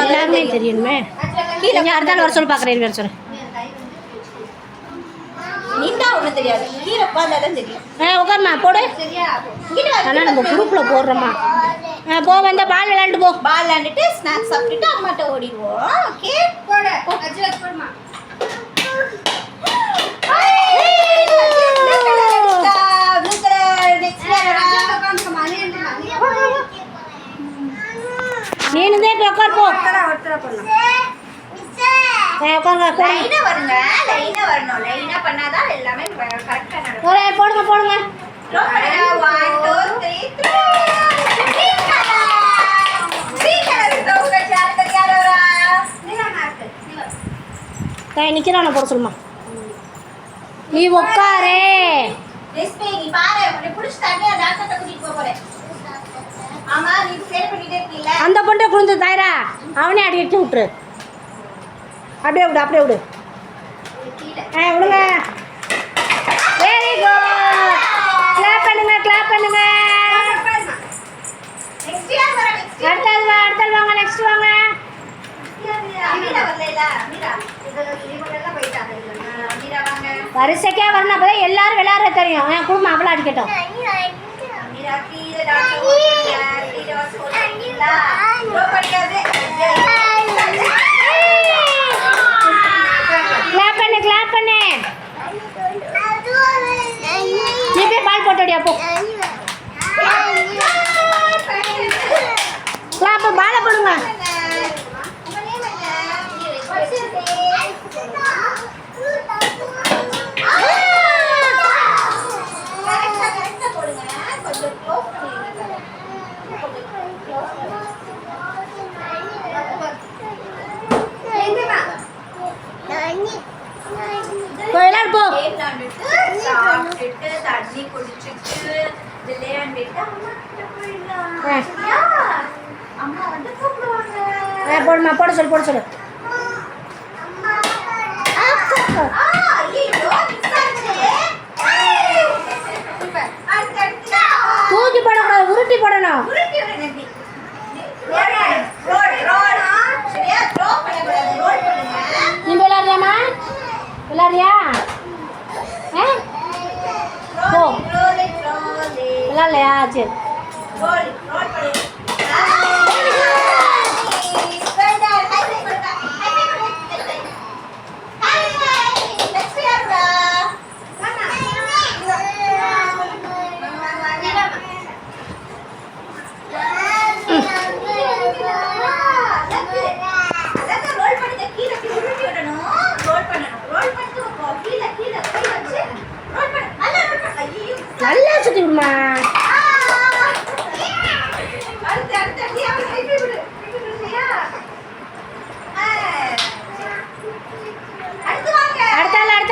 எல்லாருமே தெரியணுமே. கீழே அடுத்தாலும் வர சொல்லி பார்க்குறேன் வேறு சொல்ல நீண்டா ஒன்றும் தெரியாது. கீழே உட்காந்தாதான் தெரியும். உட்காருமா போடு. ஆனால் நம்ம குரூப்பில் போடுறோம்மா. போ வந்த பால் விளையாண்டு போ. பால் விளையாண்டுட்டு ஸ்நாக்ஸ் சாப்பிட்டுட்டு அம்மாட்ட ஓடிடுவோம். ஓகே போடு. போடுமா. நீனுதே போய் உட்கார் போ. லைனா வருங்க. லைனா வரணும். லைனா பண்ணாதான் எல்லாமே கரெக்டா நடக்கும். போடுங்க போடுங்க. 1 2 3 நிக்கிறான போட சொல்லுமா. நீ உட்காரே. நீ பாரு உன்னை புடிச்சு தனியா டாக்டர்ட்ட கூட்டிட்டு போறேன். ஆமா நீ சேல் பண்ணிட்டே இருக்கீல. அந்த பொண்ணை குளிந்து தாயரா அவனே அடி வச்சு விட்டுரு. அப்படியே விடு அப்படியே விடு. விடுங்க. Very good. கிளாப் பண்ணுங்க கிளாப் பண்ணுங்க. நெக்ஸ்ட் இயர் வர நெக்ஸ்ட் இயர். அடுத்து வாங்க நெக்ஸ்ட் வாங்க. மீரா வரலைல. மீரா இதெல்லாம் போயிட்டாங்க. மீரா வாங்க. வரிசைக்கே வரணும் அப்பதான் எல்லாரும் விளையாட தெரியும். என் குடும்பம் அவ்வளோ அடிக்கட்டும். மீரா கீழே டாக்டர் கீழே வாசி ஓடிங்களா. ப்ரோ படிக்காதே. கிளாப் பண்ணு கிளாப் பண்ணு. நீ போய் பால் போட்டோடியா போ. கிளாப் பாலை போடுங்க. விளையாடு போ. சாப்பிட்டுட்டு தண்ணி குடிச்சிட்டு விளையாண்டுட்டு அம்மா வந்து கூப்பிடுவாங்க. போடுமா போட சொல்லு போட சொல்லு. தூக்கி போடக்கூடாது உருட்டி போடணும். நீ விளையாடுறியாமா விளையாடுறியா? போ விளையாடலையா? சரி நல்லா சுத்தி விடுமா. அடுத்தாள் வாங்க.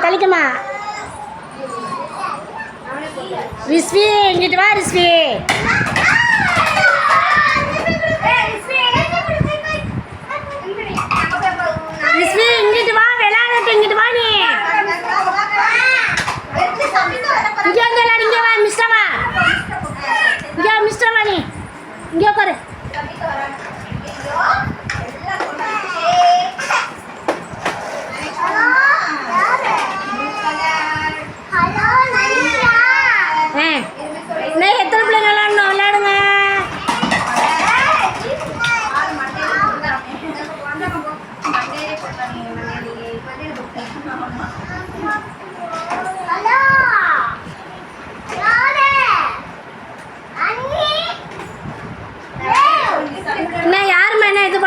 தலிக்கம்மா ரிஸ்வி இங்கிட்டு வா ரிஸ்வி. ரிஸ்வி இங்கிட்டு வா விளையாடுட்டு இங்கிட்டு வா. நீ இங்கே வந்து விளையாடு. இங்கே வா மிஸ்டர் வா. இங்கே மிஸ்டர் வா. நீ இங்கே உட்காரு. எத்தனை பிள்ளைங்க விளையாடணும் விளையாடுங்க. என்ன யாருமா என்ன இது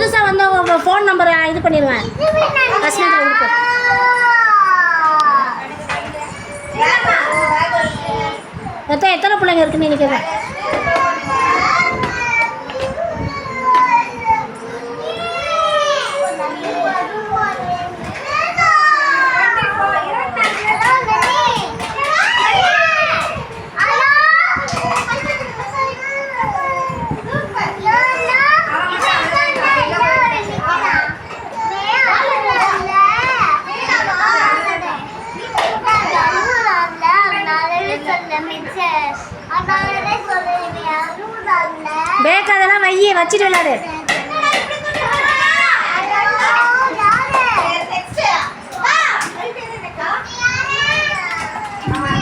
புதுசாக வந்து ஃபோன் நம்பரை இது பண்ணிடுவேன் கஸ்டமர் உங்களுக்கு. எத்தனை பிள்ளைங்க இருக்குன்னு நினைக்கிறேன்? பேக் அதெல்லாம் வச்சுட்டு விளையாடு. Next.